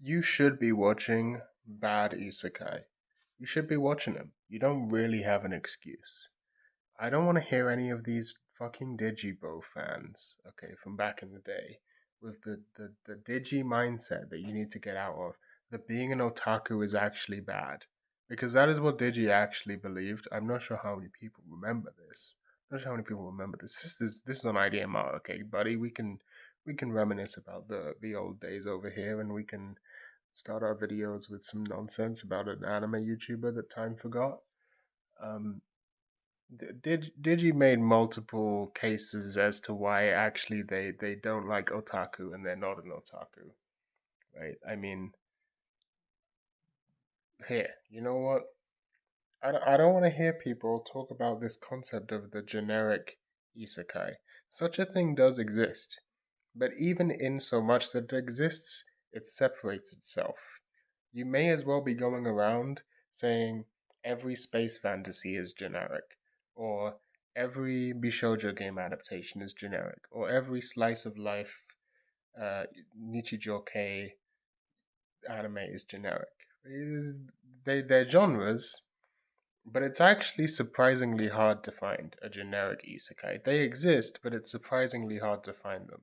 You should be watching bad isekai. You should be watching them. You don't really have an excuse. I don't want to hear any of these fucking Digibro fans, okay, from back in the day, with the Digi mindset that you need to get out of, that being an otaku is actually bad. Because that is what Digi actually believed. I'm not sure how many people remember this. I'm not sure how many people remember this. This is on IDMR, okay, buddy. We can reminisce about the old days over here, and we can start our videos with some nonsense about an anime YouTuber that time forgot. Um, Digi made multiple cases as to why actually they don't like otaku and they're not an otaku, right? I mean, here, you know what? I don't want to hear people talk about this concept of the generic isekai. Such a thing does exist, but even in so much that it exists, it separates itself. You may as well be going around saying every space fantasy is generic, or every Bishoujo game adaptation is generic, or every slice of life Nichijou anime is generic. They're genres, but it's actually surprisingly hard to find a generic isekai. They exist, but it's surprisingly hard to find them.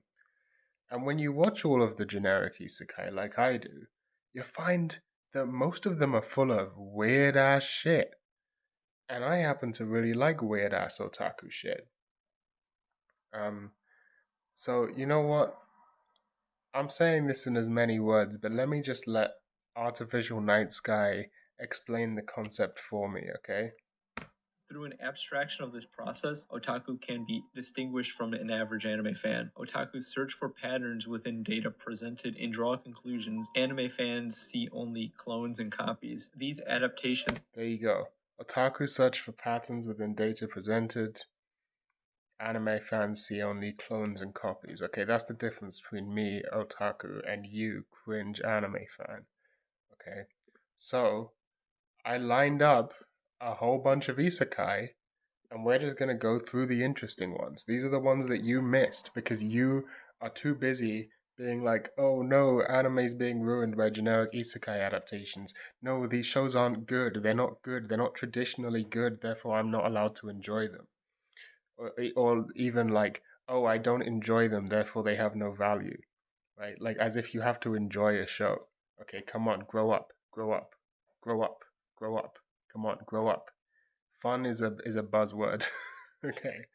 And when you watch all of the generic isekai like I do, you find that most of them are full of weird ass shit. And I happen to really like weird ass otaku shit. Um, so you know what? I'm saying this in as many words, but let me just let Artificial Night Sky explain the concept for me, okay? Through an abstraction of this process, otaku can be distinguished from an average anime fan. Otaku search for patterns within data presented and draw conclusions. Anime fans see only clones and copies. These adaptations. There you go. Otaku search for patterns within data presented. Anime fans see only clones and copies. Okay, that's the difference between me, otaku, and you, cringe anime fan. Okay, so I lined up a whole bunch of isekai, and we're just gonna go through the interesting ones. These are the ones that you missed because you are too busy being like, oh no, anime's being ruined by generic isekai adaptations. No, these shows aren't good. They're not good. They're not traditionally good. Therefore, I'm not allowed to enjoy them. Or even like, oh, I don't enjoy them. Therefore, they have no value. Right? Like as if you have to enjoy a show. Okay, come on, grow up, grow up, grow up, grow up. Come on, grow up. Fun is a buzzword. Okay.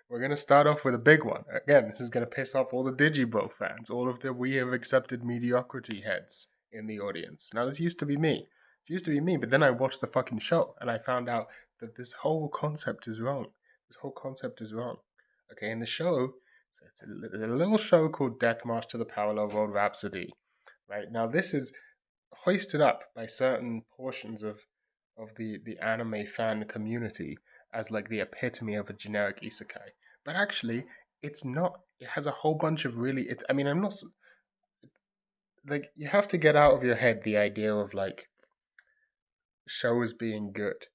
We're gonna start off with a big one. Again, this is gonna piss off all the Digibro fans, all of the we have accepted mediocrity heads in the audience. Now this used to be me. It used to be me, but then I watched the fucking show and I found out that this whole concept is wrong. This whole concept is wrong. Okay, in the show, so it's a little show called Death March to the Parallel World Rhapsody. Right now, this is hoisted up by certain portions of the anime fan community as like the epitome of a generic isekai. But actually, it's not. It has a whole bunch of really. I mean, I'm not like you have to get out of your head the idea of like shows being good.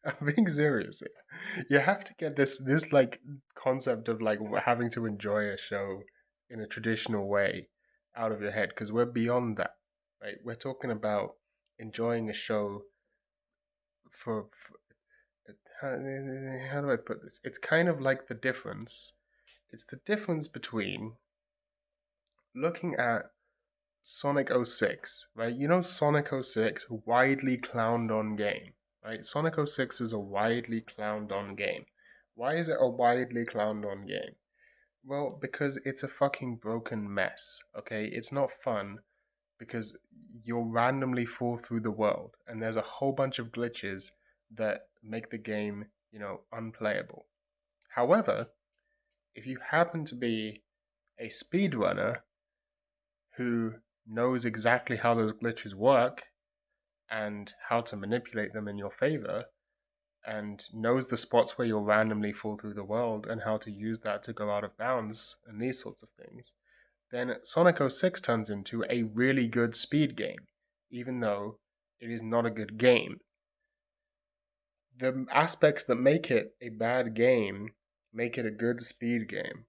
I'm being serious here. You have to get this like concept of like having to enjoy a show in a traditional way out of your head because we're beyond that, right? We're talking about enjoying a show for how do I put this? It's kind of like the difference. It's the difference between looking at Sonic 06, right? You know Sonic 06, widely clowned on game, right? Sonic 06 is a widely clowned on game. Why is it a widely clowned on game? Well, because it's a fucking broken mess, okay? It's not fun because you'll randomly fall through the world and there's a whole bunch of glitches that make the game, unplayable. However, if you happen to be a speedrunner who knows exactly how those glitches work and how to manipulate them in your favor, and knows the spots where you'll randomly fall through the world and how to use that to go out of bounds and these sorts of things, then Sonic 06 turns into a really good speed game, even though it is not a good game. The aspects that make it a bad game make it a good speed game.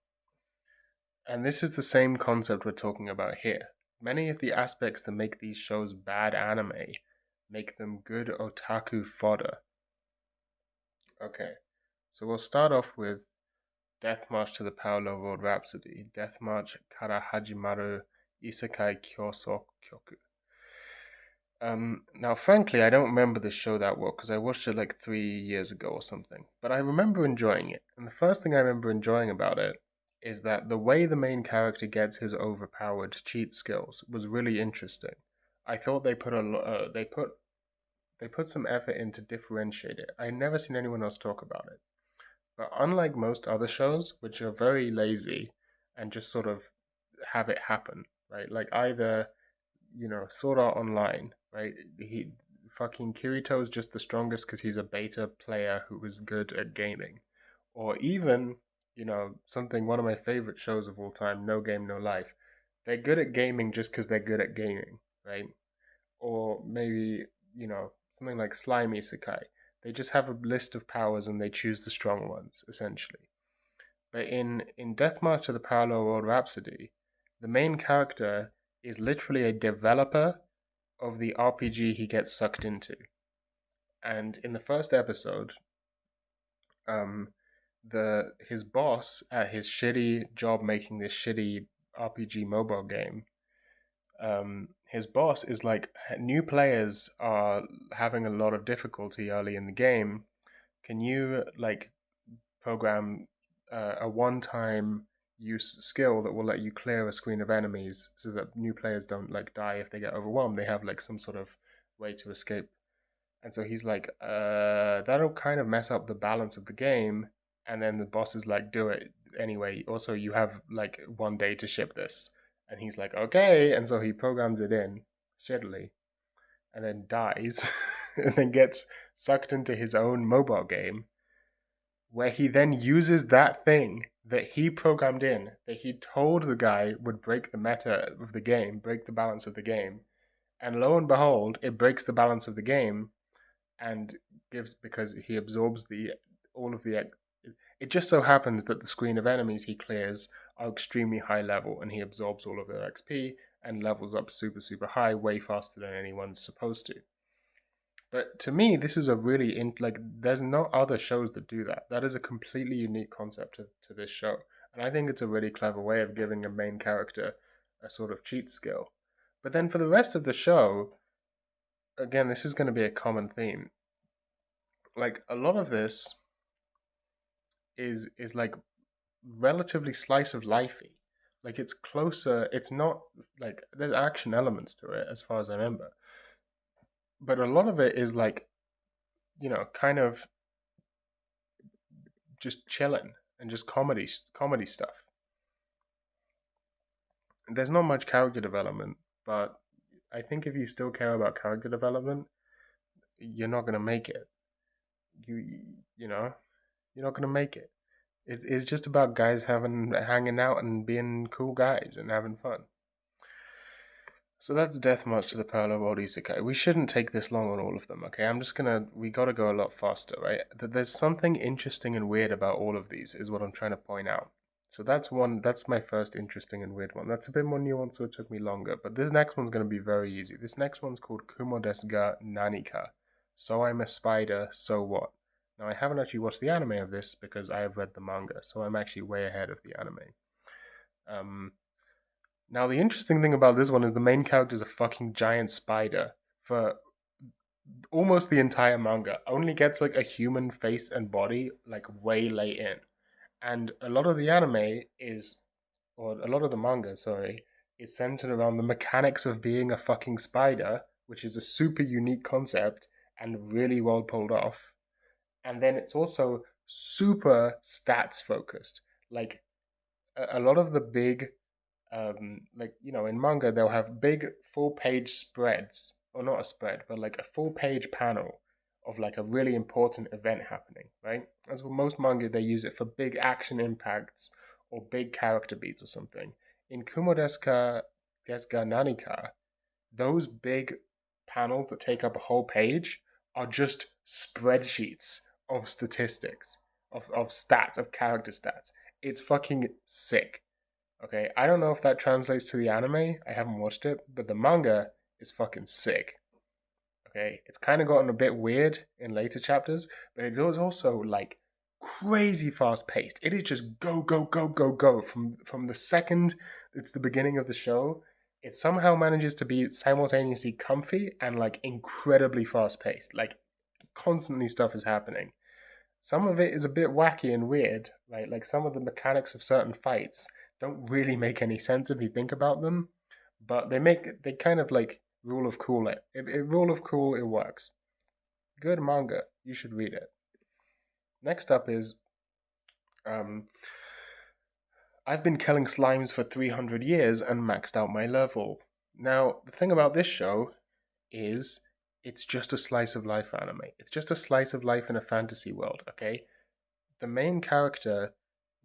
And this is the same concept we're talking about here. Many of the aspects that make these shows bad anime make them good otaku fodder. Okay, so we'll start off with Death March to the Parallel World Rhapsody, Death March Kara Hajimaru Isekai Kyoso Kyoku. Now, frankly, I don't remember this show that well because I watched it like 3 years ago or something. But I remember enjoying it, and the first thing I remember enjoying about it is that the way the main character gets his overpowered cheat skills was really interesting. I thought they put some effort in to differentiate it. I never seen anyone else talk about it. But unlike most other shows, which are very lazy and just sort of have it happen, right? Like either Sword Art Online, right? He fucking Kirito is just the strongest because he's a beta player who was good at gaming, or even something one of my favorite shows of all time, No Game No Life. They're good at gaming just because they're good at gaming, right? Or maybe something like Slime Isekai. They just have a list of powers and they choose the strong ones essentially. But in Deathmarch of the Parallel World Rhapsody, the main character is literally a developer of the RPG he gets sucked into. And in the first episode, um, the his boss at his shitty job making this shitty RPG mobile game, his boss is like, new players are having a lot of difficulty early in the game. Can you like program a one-time use skill that will let you clear a screen of enemies so that new players don't like die if they get overwhelmed? They have like some sort of way to escape. And so he's like, that'll kind of mess up the balance of the game. And then the boss is like, do it anyway. Also, you have like 1 day to ship this. And he's like, okay. And so he programs it in shittily and then dies and then gets sucked into his own mobile game where he then uses that thing that he programmed in, that he told the guy would break the meta of the game, break the balance of the game. And lo and behold, it breaks the balance of the game and gives because he absorbs the all of the. It just so happens that the screen of enemies he clears are extremely high level, and he absorbs all of their XP and levels up super super high, way faster than anyone's supposed to. But to me, this is a really like. There's no other shows that do that. That is a completely unique concept to this show, and I think it's a really clever way of giving a main character a sort of cheat skill. But then for the rest of the show, again, this is going to be a common theme. Like a lot of this is like relatively slice of lifey. Like it's closer. It's not like there's action elements to it as far as I remember, but a lot of it is like kind of just chilling and just comedy stuff. There's not much character development, but I think if you still care about character development, you're not gonna make it. You you know you're not gonna make it. It's just about guys hanging out and being cool guys and having fun. So that's Death March to the Parallel World Isekai. We shouldn't take this long on all of them, okay? We gotta go a lot faster, right? There's something interesting and weird about all of these, is what I'm trying to point out. So that's my first interesting and weird one. That's a bit more nuanced, so it took me longer. But this next one's gonna be very easy. This next one's called Kumo desu ga Nanika. So I'm a spider, so what? Now I haven't actually watched the anime of this because I have read the manga, so I'm actually way ahead of the anime. Um, Now, the interesting thing about this one is the main character is a fucking giant spider for almost the entire manga. Only gets like a human face and body like way late in. And a lot of the anime is, or a lot of the manga, sorry, is centered around the mechanics of being a fucking spider, which is a super unique concept and really well pulled off. And then it's also super stats focused. Like a lot of the big like in manga they'll have big full page spreads, or not a spread but like a full page panel of like a really important event happening, right? As with most manga, they use it for big action impacts or big character beats or something. In Kumo desu ga Nanika, those big panels that take up a whole page are just spreadsheets of statistics, of stats, of character stats. It's fucking sick. Okay, I don't know if that translates to the anime. I haven't watched it, but the manga is fucking sick. Okay, it's kind of gotten a bit weird in later chapters, but it was also like crazy fast paced. It is just go go go go go from the second it's the beginning of the show. It somehow manages to be simultaneously comfy and like incredibly fast paced. Like constantly stuff is happening. Some of it is a bit wacky and weird, right? Like some of the mechanics of certain fights don't really make any sense if you think about them, but they kind of like rule of cool it. If rule of cool, it works. Good manga. You should read it. Next up is um, I've been killing slimes for 300 years and maxed out my level. Now, the thing about this show is it's just a slice of life anime. It's just a slice of life in a fantasy world, okay? The main character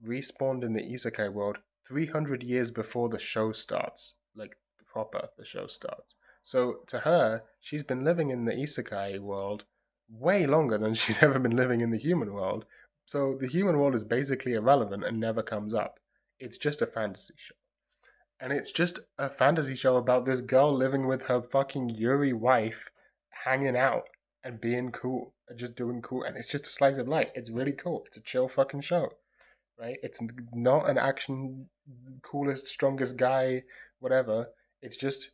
respawned in the Isakai world 300 years before the show starts. Like, proper, the show starts. So, to her, she's been living in the Isakai world way longer than she's ever been living in the human world. So, the human world is basically irrelevant and never comes up. It's just a fantasy show. And it's just a fantasy show about this girl living with her fucking Yuri wife, hanging out and being cool and just doing cool. And it's just a slice of life. It's really cool. It's a chill fucking show, right? It's not an action, coolest, strongest guy, whatever. It's just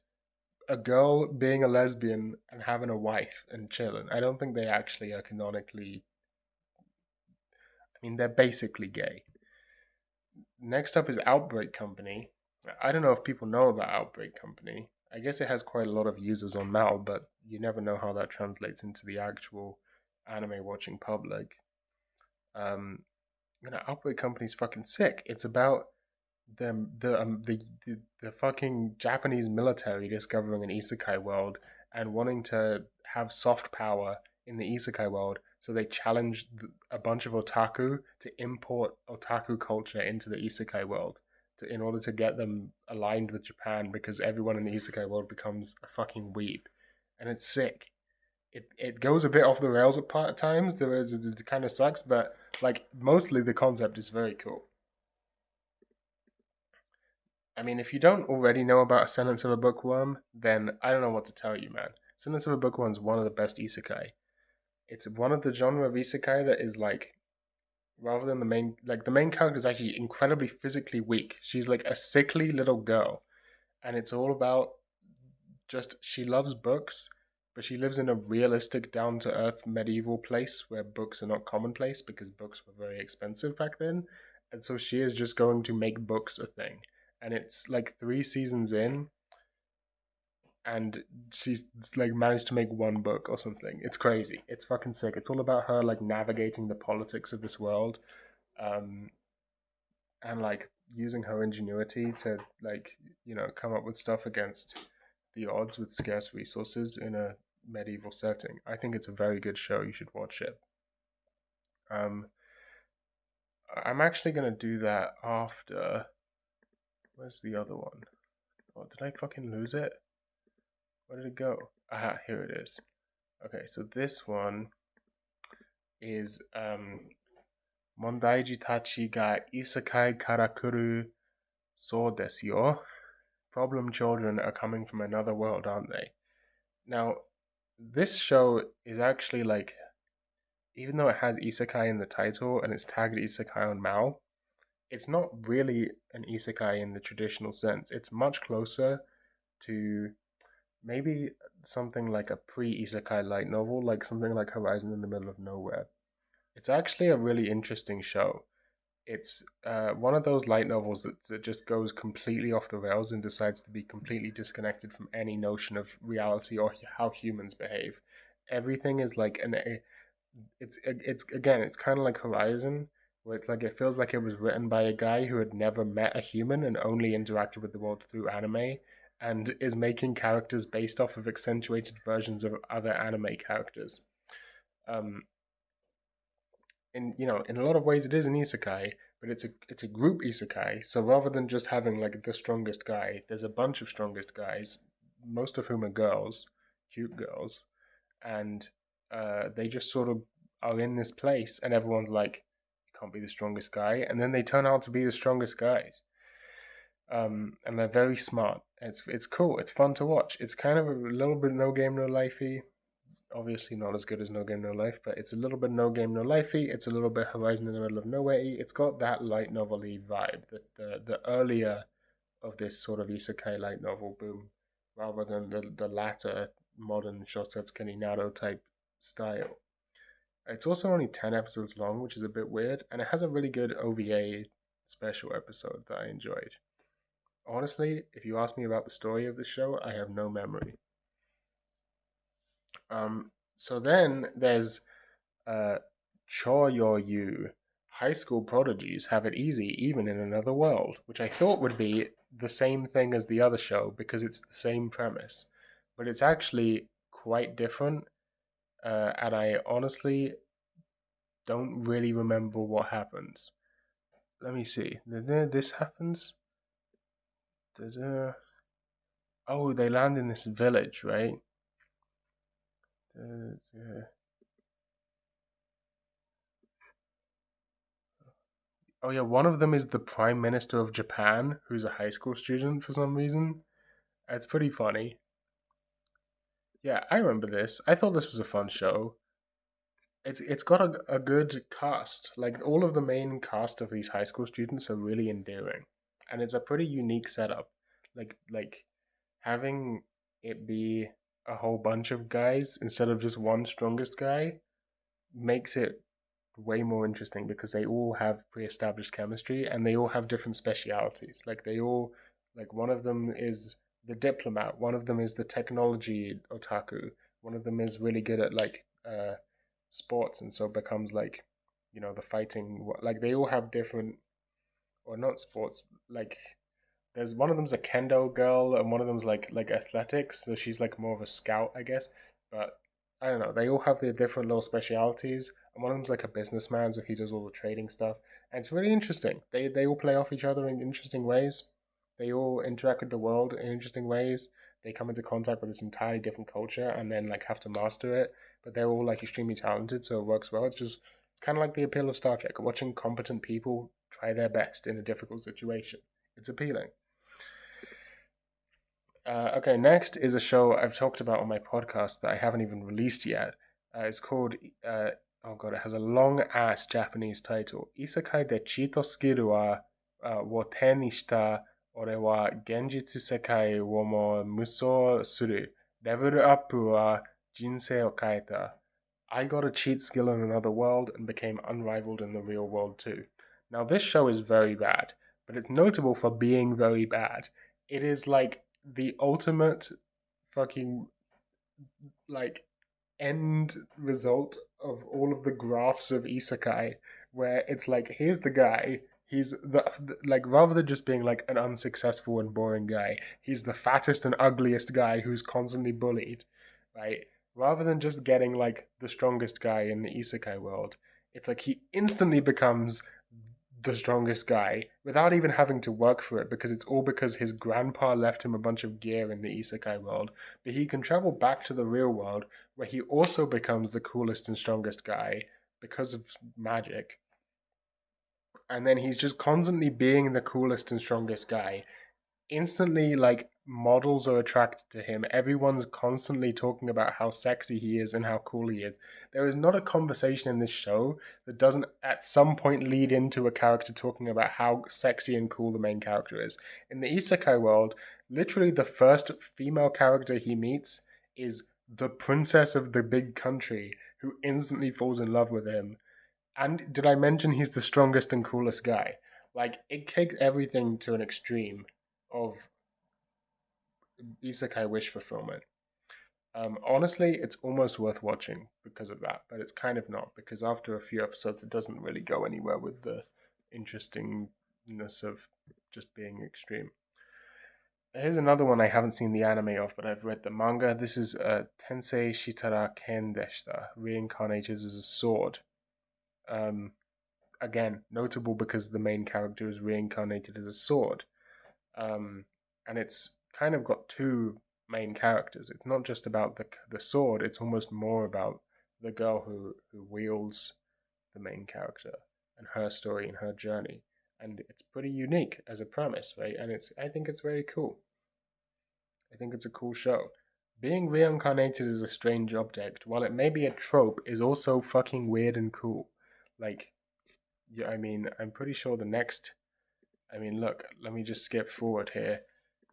a girl being a lesbian and having a wife and chilling. I don't think they actually are canonically. I mean, they're basically gay. Next up is Outbreak Company. I don't know if people know about Outbreak Company. I guess it has quite a lot of users on Mal, but you never know how that translates into the actual anime watching public. Um, Outbreak Company's fucking sick. It's about the fucking Japanese military discovering an isekai world and wanting to have soft power in the isekai world, so they challenged a bunch of otaku to import otaku culture into the isekai world in order to get them aligned with Japan, because everyone in the isekai world becomes a fucking weeb, and it's sick. It goes a bit off the rails at times. It kind of sucks, but like mostly the concept is very cool. I mean, if you don't already know about A Sentence of a Bookworm, then I don't know what to tell you, man. Sentence of a Bookworm is one of the best isekai. It's one of the genre of isekai that is like, rather than the main character is actually incredibly physically weak. She's like a sickly little girl, and it's all about just she loves books, but she lives in a realistic, down to earth medieval place where books are not commonplace because books were very expensive back then. And so she is just going to make books a thing. And it's like 3 seasons in, and she's like managed to make one book or something. It's crazy. It's fucking sick. It's all about her like navigating the politics of this world, um, and like using her ingenuity to like come up with stuff against the odds with scarce resources in a medieval setting. I think it's a very good show. You should watch it. Um, I'm actually gonna do that after. Where's the other one? Oh, did I fucking lose it? Where did it go? Aha, here it is. Okay, so this one is Mondaiji Tachi ga Isakai kara kuru so desu yo. Problem children are coming from another world, aren't they? Now, this show is actually like, even though it has isekai in the title and it's tagged isekai on Mal, it's not really an isekai in the traditional sense. It's much closer to maybe something like a pre-isekai light novel, like something like Horizon in the Middle of Nowhere. It's actually a really interesting show. It's one of those light novels that just goes completely off the rails and decides to be completely disconnected from any notion of reality or how humans behave. Everything is like it's again, it's kind of like Horizon, where it's like it feels like it was written by a guy who had never met a human and only interacted with the world through anime, and is making characters based off of accentuated versions of other anime characters. Um, in a lot of ways, it is an isekai, but it's a group isekai. So rather than just having like the strongest guy, there's a bunch of strongest guys, most of whom are girls, cute girls, and they just sort of are in this place, and everyone's like, "You can't be the strongest guy," and then they turn out to be the strongest guys. And they're very smart. It's cool. It's fun to watch. It's kind of a little bit no game no lifey. Obviously not as good as No Game No Life, but it's a little bit No Game No Lifey. It's a little bit Horizon in the Middle of Nowhere. It's got that light novel-y vibe, that the earlier of this sort of isekai light novel boom, rather than the latter modern Shosetsuke Naruto type style. It's also only 10 episodes long, which is a bit weird, and it has a really good OVA special episode that I enjoyed. Honestly, if you ask me about the story of the show, I have no memory. So then there's Choyoryu. High school prodigies have it easy even in another world, which I thought would be the same thing as the other show because it's the same premise. But it's actually quite different, and I honestly don't really remember what happens. Let me see. This happens. Oh, they land in this village, right? Oh yeah, one of them is the Prime Minister of Japan, who's a high school student for some reason. It's pretty funny. Yeah, I remember this. I thought this was a fun show. It's got a good cast. Like all of the main cast of these high school students are really endearing, and it's a pretty unique setup. Like having it be a whole bunch of guys instead of just one strongest guy makes it way more interesting because they all have pre-established chemistry and they all have different specialities. Like one of them is the diplomat, one of them is the technology otaku, one of them is really good at sports and so becomes like the fighting. Like they all have different, or not sports, like there's one of them's a kendo girl, and one of them's like athletics, so she's like more of a scout, I guess. But I don't know. They all have their different little specialities, and one of them's like a businessman, so he does all the trading stuff, and it's really interesting. They all play off each other in interesting ways. They all interact with the world in interesting ways. They come into contact with this entirely different culture, and then like have to master it. But they're all like extremely talented, so it works well. It's kind of like the appeal of Star Trek, watching competent people try their best in a difficult situation. It's appealing. Okay, next is a show I've talked about on my podcast that I haven't even released yet. It's called, oh god, it has a long ass Japanese title. Isakai de chitoskiru wa wo te ni shita ore wa genjitsu sekai wo mo muso suru. Level up wa jinsei o kaeta. I got a cheat skill in another world and became unrivaled in the real world too. Now, this show is very bad, but it's notable for being very bad. It is like the ultimate fucking like end result of all of the graphs of isekai, where it's like here's the guy, he's like rather than just being like an unsuccessful and boring guy, he's the fattest and ugliest guy who's constantly bullied, right? Rather than just getting like the strongest guy in the isekai world, it's like he instantly becomes the strongest guy without even having to work for it because it's all because his grandpa left him a bunch of gear in the isekai world. But he can travel back to the real world where he also becomes the coolest and strongest guy because of magic. And then he's just constantly being the coolest and strongest guy. Instantly, like, models are attracted to him. Everyone's constantly talking about how sexy he is and how cool he is. There is not a conversation in this show that doesn't at some point lead into a character talking about how sexy and cool the main character is. In the isekai world, literally the first female character he meets is the princess of the big country who instantly falls in love with him. And did I mention he's the strongest and coolest guy? Like, it takes everything to an extreme of isekai wish fulfillment. Honestly, it's almost worth watching because of that, but it's kind of not because after a few episodes, it doesn't really go anywhere with the interestingness of just being extreme. Here's another one I haven't seen the anime of, but I've read the manga. This is Tensei Shitara Ken Deshita, Reincarnated as a Sword. Um, Again, notable because the main character is reincarnated as a sword. Um, and it's kind of got two main characters. It's not just about the sword, it's almost more about the girl who wields the main character and her story and her journey. and it's pretty unique as a premise, right? And I think it's very cool. I think it's a cool show. Being reincarnated as a strange object, while it may be a trope, is also fucking weird and cool. Like, yeah, I mean, I'm pretty sure the next. I mean, look, let me just skip forward here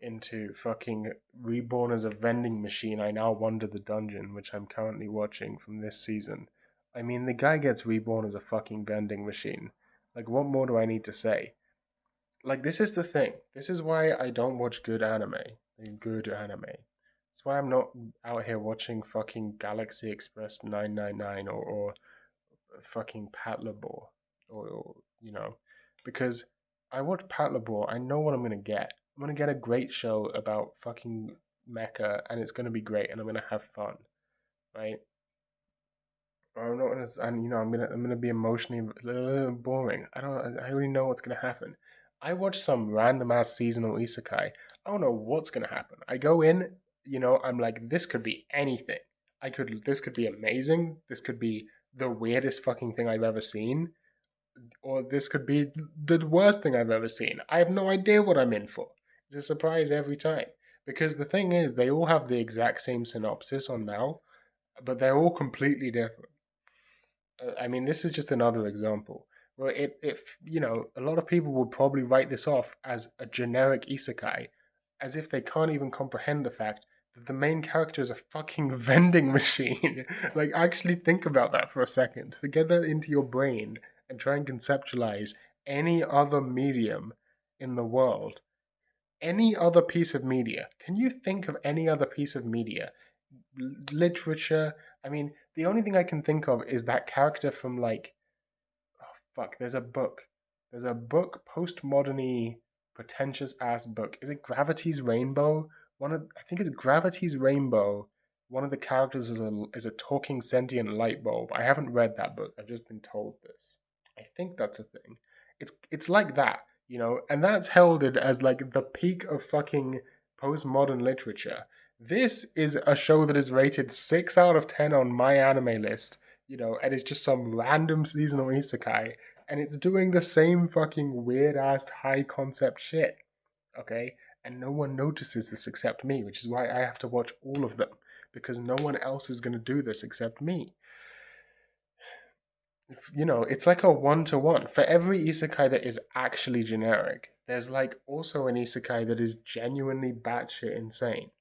into fucking Reborn as a Vending Machine. I Now Wander the Dungeon, which I'm currently watching from this season. I mean, the guy gets reborn as a fucking vending machine. Like, what more do I need to say? Like, this is the thing. This is why I don't watch good anime. Good anime. That's why I'm not out here watching fucking Galaxy Express 999 or fucking Patlabor or because I watch Patlabor, I know what I'm gonna get. I'm gonna get a great show about fucking mecha, and it's gonna be great, and I'm gonna have fun, right? I'm not gonna, and I'm gonna be emotionally boring. I already know what's gonna happen. I watch some random ass seasonal isekai. I don't know what's gonna happen. I go in, I'm like, this could be anything. This could be amazing. This could be the weirdest fucking thing I've ever seen, or this could be the worst thing I've ever seen. I have no idea what I'm in for. It's a surprise every time. Because the thing is, they all have the exact same synopsis on now, but they're all completely different. I mean, this is just another example. Well, a lot of people would probably write this off as a generic isekai, as if they can't even comprehend the fact that the main character is a fucking vending machine. Like, actually think about that for a second. Get that into your brain and try and conceptualize any other medium in the world. Any other piece of media. Can you think of any other piece of media literature? I mean, the only thing I can think of is that character from like, oh fuck, There's a book, postmoderny, pretentious ass book. Is it Gravity's Rainbow? I think it's Gravity's Rainbow. One of the characters is a talking sentient light bulb. I haven't read that book. I've just been told this. I think that's a thing. It's like that, and that's heralded as like the peak of fucking postmodern literature. This is a show that is rated 6 out of 10 on my anime list, and it's just some random seasonal isekai, and it's doing the same fucking weird ass high concept shit, okay? And no one notices this except me, which is why I have to watch all of them, because no one else is going to do this except me. It's like a one-to-one. For every isekai that is actually generic, there's like also an isekai that is genuinely batshit insane.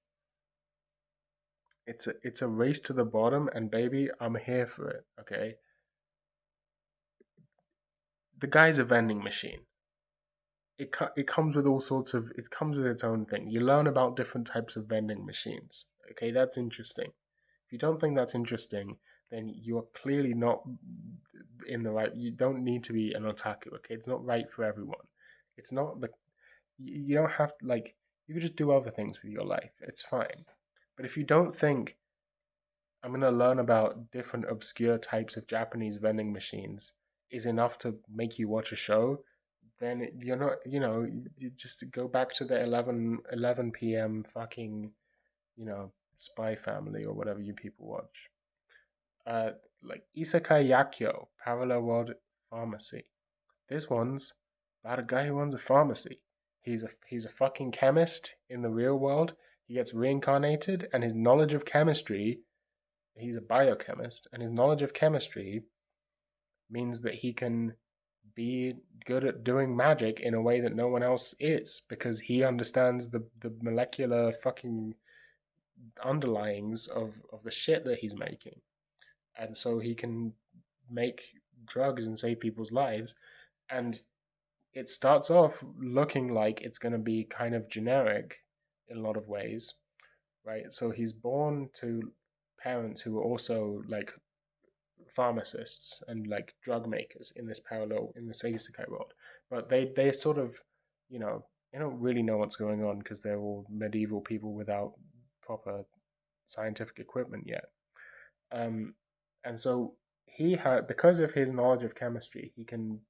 It's a race to the bottom, and baby, I'm here for it, okay? The guy's a vending machine. It comes with all sorts of, it comes with its own thing. You learn about different types of vending machines. Okay, that's interesting. If you don't think that's interesting, then you are clearly not in the right. You don't need to be an otaku. Okay, it's not right for everyone. It's not the. You don't have to like. You can just do other things with your life. It's fine. But if you don't think I'm gonna learn about different obscure types of Japanese vending machines is enough to make you watch a show, then you're not, you just go back to the 11 p.m. fucking, Spy Family or whatever you people watch. Uh, like Isakai Yakyo, Parallel World Pharmacy. This one's about a guy who runs a pharmacy. He's a fucking chemist in the real world. He gets reincarnated, and his knowledge of chemistry, he's a biochemist, and his knowledge of chemistry means that he can be good at doing magic in a way that no one else is because he understands the molecular fucking underlyings of the shit that he's making. And so he can make drugs and save people's lives. And it starts off looking like it's going to be kind of generic in a lot of ways, right? So he's born to parents who are also like pharmacists and like drug makers in this isekai world, but they sort of, they don't really know what's going on because they're all medieval people without proper scientific equipment yet. Um, and so he had, because of his knowledge of chemistry, he can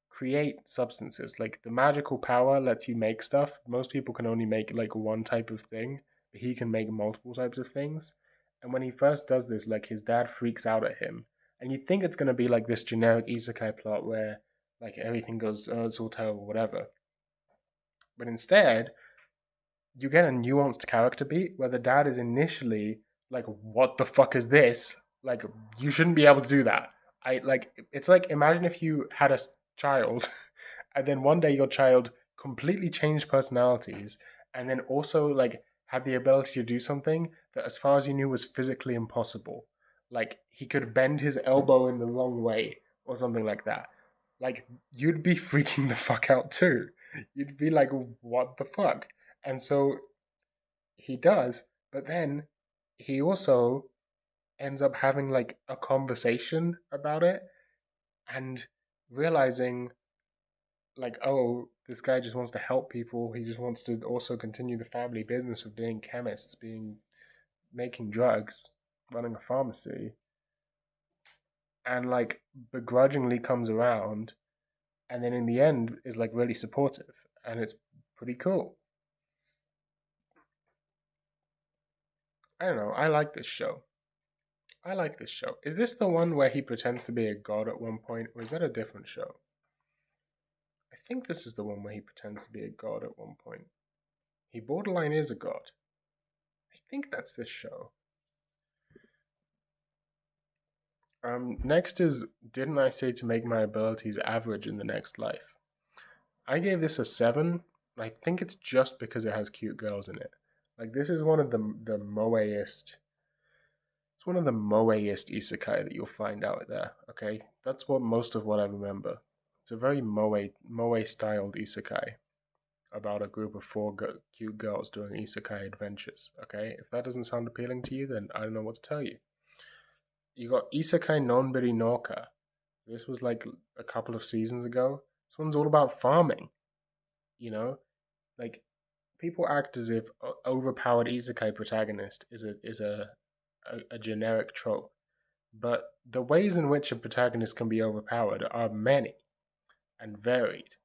create substances. Like the magical power lets you make stuff. Most people can only make like one type of thing, but he can make multiple types of things. And when he first does this, like his dad freaks out at him. And you think it's gonna be like this generic isekai plot where like everything goes, oh, it's all terrible, whatever. But instead, you get a nuanced character beat where the dad is initially like, "What the fuck is this? Like, you shouldn't be able to do that." I like it's like imagine if you had a child, and then one day your child completely changed personalities, and then also like had the ability to do something that, as far as you knew, was physically impossible. Like he could bend his elbow in the wrong way or something like that. Like you'd be freaking the fuck out too. You'd be like, "What the fuck?" And so he does, but then he also ends up having like a conversation about it and realizing like, oh, this guy just wants to help people. He just wants to also continue the family business of being chemists, being making drugs, running a pharmacy, and like begrudgingly comes around and then in the end is like really supportive and it's pretty cool. I don't know, I like this show. I like this show. Is this the one where he pretends to be a god at one point, or is that a different show? I think this is the one where he pretends to be a god at one point. He borderline is a god. I think that's this show. Next is Didn't I Say to Make My Abilities Average in the Next Life? I gave this a 7. I think it's just because it has cute girls in it. Like this is one of the moeist. It's one of the moeist isekai that you'll find out there. Okay, that's what most of what I remember. It's a very moe styled isekai about a group of four cute girls doing isekai adventures. Okay, if that doesn't sound appealing to you, then I don't know what to tell you. You got Isakai Nonbiri Noka. This was like a couple of seasons ago. This one's all about farming. You know, like people act as if overpowered isekai protagonist is a generic trope, but the ways in which a protagonist can be overpowered are many and varied.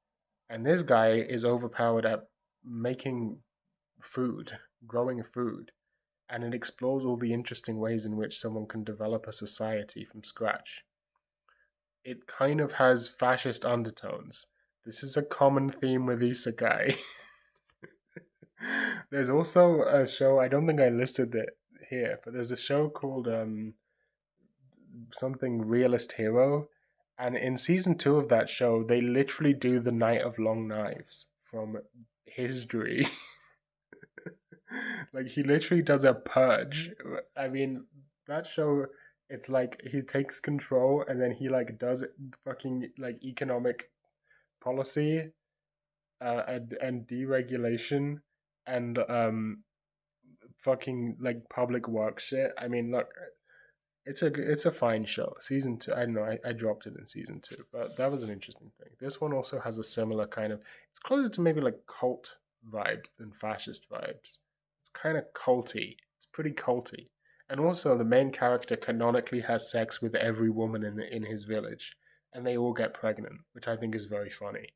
And this guy is overpowered at making food, growing food, and it explores all the interesting ways in which someone can develop a society from scratch. It kind of has fascist undertones. This is a common theme with Isakai. There's also a show, I don't think I listed it here, but there's a show called something Realist Hero. And in season 2 of that show, they literally do the Night of Long Knives from history. Like he literally does a purge. I mean, that show, it's like he takes control and then he like does fucking like economic policy and deregulation and fucking like public work shit. I mean, look, it's a fine show. Season 2, I don't know, I dropped it in season 2, but that was an interesting thing. This one also has a similar kind of. It's closer to maybe like cult vibes than fascist vibes. It's kind of culty. It's pretty culty. And also, the main character canonically has sex with every woman in his village, and they all get pregnant, which I think is very funny.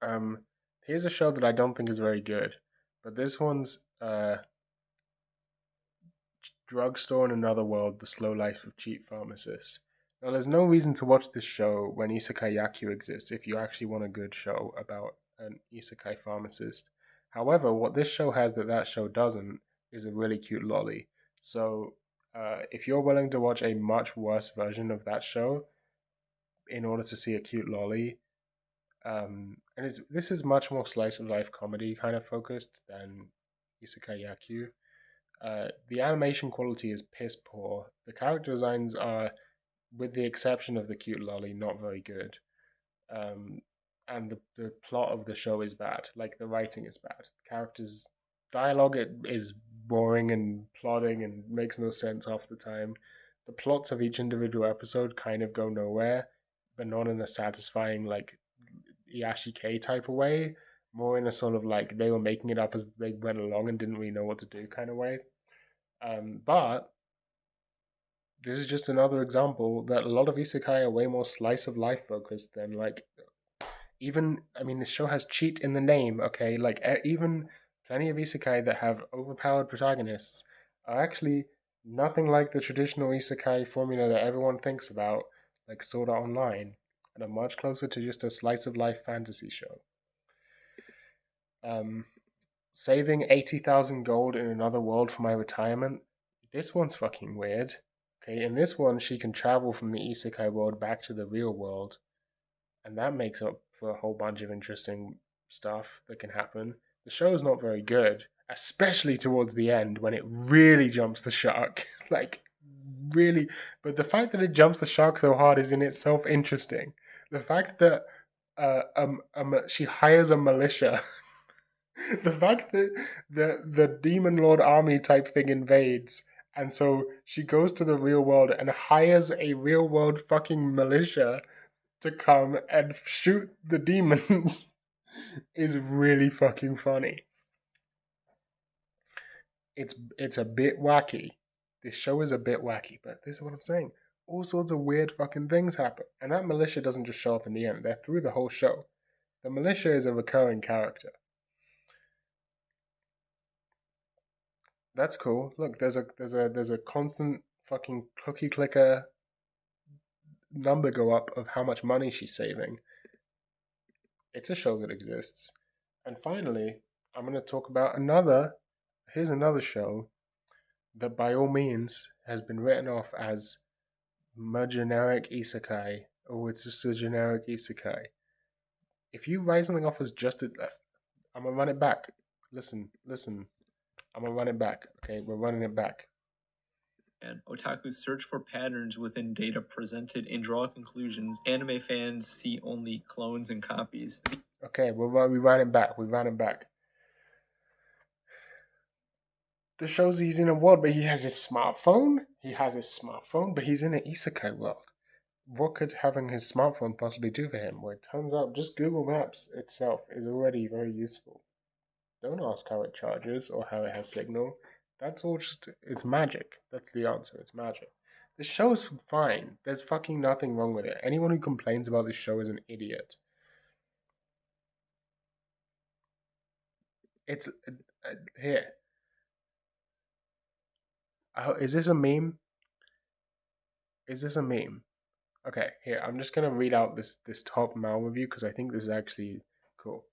Um, Here's a show that I don't think is very good, but this one's Drugstore in Another World: The Slow Life of Cheap Pharmacist. Now, there's no reason to watch this show when Isekai Yaku exists if you actually want a good show about an Isekai pharmacist. However, what this show has that that show doesn't is a really cute lolly. So, if you're willing to watch a much worse version of that show in order to see a cute lolly, and this is much more slice of life comedy kind of focused than Isekai Yaku. The animation quality is piss poor. The character designs are, with the exception of the cute lolly, not very good. Um, and the plot of the show is bad. Like the writing is bad. The characters' dialogue is boring and plodding and makes no sense half the time. The plots of each individual episode kind of go nowhere, but not in a satisfying like Yashike type of way. More in a sort of like they were making it up as they went along and didn't really know what to do kind of way. But this is just another example that a lot of isekai are way more slice of life focused than like even. I mean, the show has cheat in the name. Okay, like even plenty of isekai that have overpowered protagonists are actually nothing like the traditional isekai formula that everyone thinks about. like Sword Art Online, and I'm much closer to just a slice of life fantasy show. Um, Saving 80,000 gold in another world for my retirement. This one's fucking weird. Okay, in this one, she can travel from the isekai world back to the real world, and that makes up for a whole bunch of interesting stuff that can happen. The show's not very good, especially towards the end when it really jumps the shark. Like, really. But the fact that it jumps the shark so hard is in itself interesting. The fact that she hires a militia. The fact that the demon lord army type thing invades, and so she goes to the real world and hires a real world fucking militia to come and shoot the demons is really fucking funny. It's a bit wacky. This show is a bit wacky, but this is what I'm saying. All sorts of weird fucking things happen. And that militia doesn't just show up in the end, they're through the whole show. The militia is a recurring character. That's cool. Look, there's a constant fucking cookie clicker number go up of how much money she's saving. It's a show that exists. And finally, I'm going to talk about here's another show that by all means has been written off as a generic isekai, or it's just a generic isekai. If you write something off as just a, I'm gonna run it back. Listen. I'm gonna run it back. Okay, we're running it back. And otakus search for patterns within data presented and draw conclusions. Anime fans see only clones and copies. Okay, we ran it back. We ran it back. The shows he's in a world, but he has his smartphone. He has his smartphone, but he's in an isekai world. What could having his smartphone possibly do for him? Well, it turns out just Google Maps itself is already very useful. Don't ask how it charges or how it has signal. That's all just, it's magic. That's the answer. It's magic. The show's fine. There's fucking nothing wrong with it. Anyone who complains about this show is an idiot. It's here. Is this a meme? Is this a meme? Okay, here. I'm just gonna read out this top mal review because I think this is actually cool.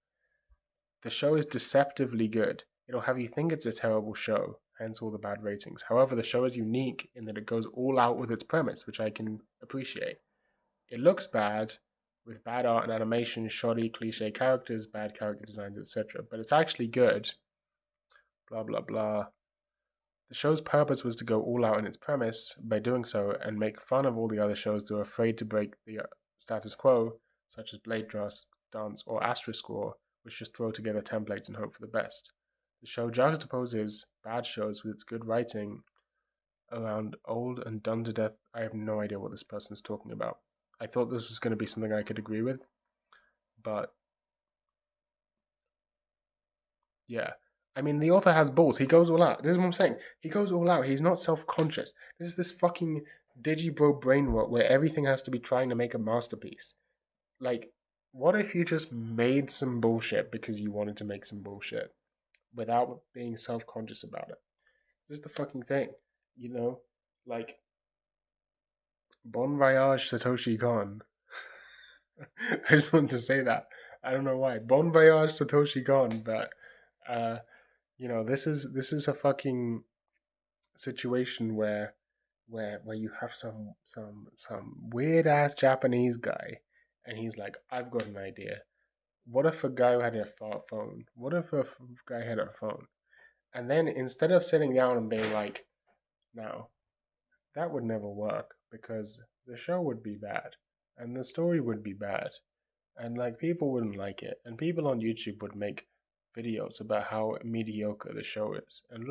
The show is deceptively good. It'll have you think it's a terrible show, hence all the bad ratings. However, the show is unique in that it goes all out with its premise, which I can appreciate. It looks bad, with bad art and animation, shoddy, cliche characters, bad character designs, etc. But it's actually good. Blah blah blah. The show's purpose was to go all out in its premise by doing so and make fun of all the other shows that are afraid to break the status quo, such as Blade Dance or Asterisk War, which just throw together templates and hope for the best. The show juxtaposes bad shows with its good writing around old and done to death. I have no idea what this person is talking about. I thought this was going to be something I could agree with, but yeah. I mean, the author has balls. He goes all out. This is what I'm saying. He goes all out. He's not self-conscious. This is this fucking digibro brain rot where everything has to be trying to make a masterpiece. Like, what if you just made some bullshit because you wanted to make some bullshit without being self-conscious about it? This is the fucking thing, you know? Like, Bon Voyage Satoshi Kon. I just wanted to say that. I don't know why. Bon Voyage Satoshi Kon, but this is a fucking situation where you have some weird ass Japanese guy, and he's like, I've got an idea. What if a guy had a phone? What if a guy had a phone? And then instead of sitting down and being like, no, that would never work because the show would be bad and the story would be bad and like people wouldn't like it and people on YouTube would make videos about how mediocre the show is and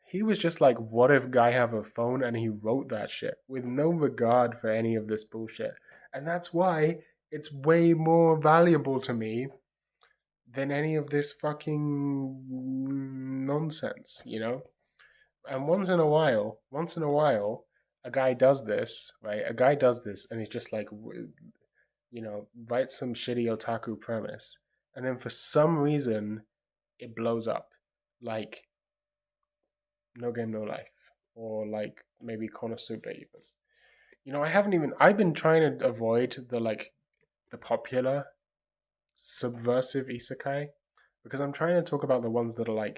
he was just like, what if guy have a phone, and he wrote that shit with no regard for any of this bullshit. And that's why it's way more valuable to me than any of this fucking nonsense, you know? And once in a while, a guy does this, right? A guy does this, and he's just like, writes some shitty otaku premise, and then for some reason, it blows up, like No Game No Life, or like maybe Konosuba even. I haven't even. I've been trying to avoid the popular subversive isekai because I'm trying to talk about the ones that are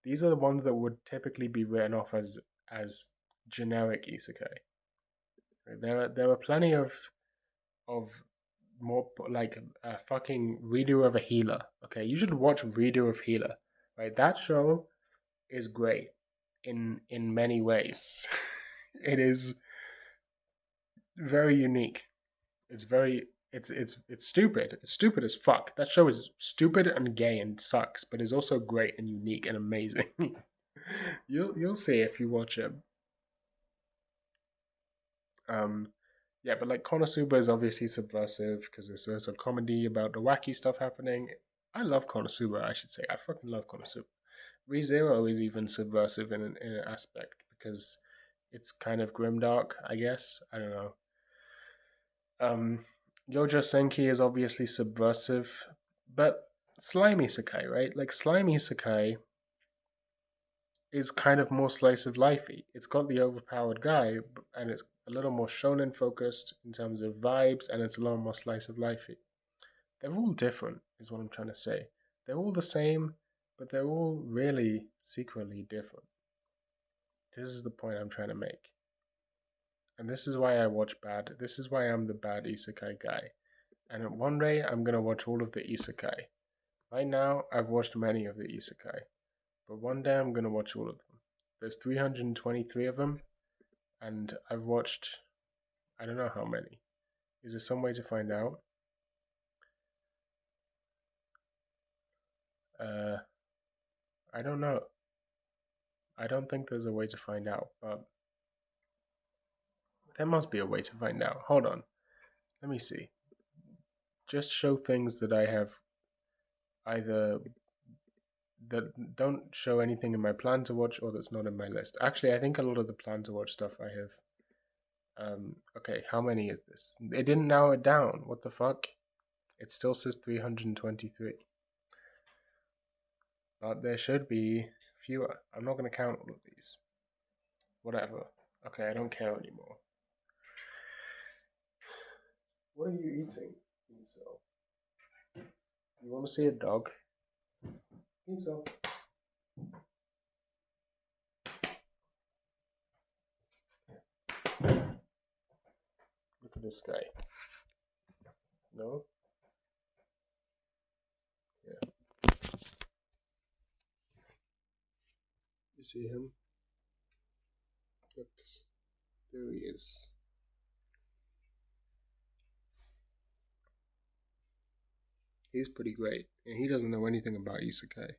these are the ones that would typically be written off as generic isekai. Right? There are plenty of more fucking redo of a healer. Okay, you should watch redo of healer. Right, that show is great in many ways. It is very unique. It's very it's stupid. It's stupid as fuck. That show is stupid and gay and sucks, but is also great and unique and amazing. You'll see if you watch it. Um, yeah, but Konosuba is obviously subversive because there's a comedy about the wacky stuff happening. I love Konosuba. I should say I fucking love Konosuba. ReZero is even subversive in an aspect because it's kind of grimdark. I guess I don't know. Yojo Senki is obviously subversive, but Slimy Sakai, right? Slimy Sakai is kind of more slice of lifey. It's got the overpowered guy, and it's a little more shonen focused in terms of vibes, and it's a lot more slice of lifey. They're all different, is what I'm trying to say. They're all the same, but they're all really secretly different. This is the point I'm trying to make. And this is why I watch bad. This is why I'm the bad isekai guy. And one day I'm gonna watch all of the isekai. Right now, I've watched many of the isekai, but one day I'm gonna watch all of them. There's 323 of them, and I've watched I don't know how many. Is there some way to find out? Uh, I don't know. I don't think there's a way to find out, but there must be a way to find out. Hold on. Let me see. Just show things that I have either that don't show anything in my plan to watch or that's not in my list. Actually, I think a lot of the plan to watch stuff I have. Okay, how many is this? It didn't narrow it down. What the fuck? It still says 323. But there should be fewer. I'm not going to count all of these. Whatever. Okay, I don't care anymore. What are you eating, Inso? You want to see a dog? Inso. Look at this guy. No? Yeah. You see him? Look. There he is. He's pretty great. And he doesn't know anything about Isakai.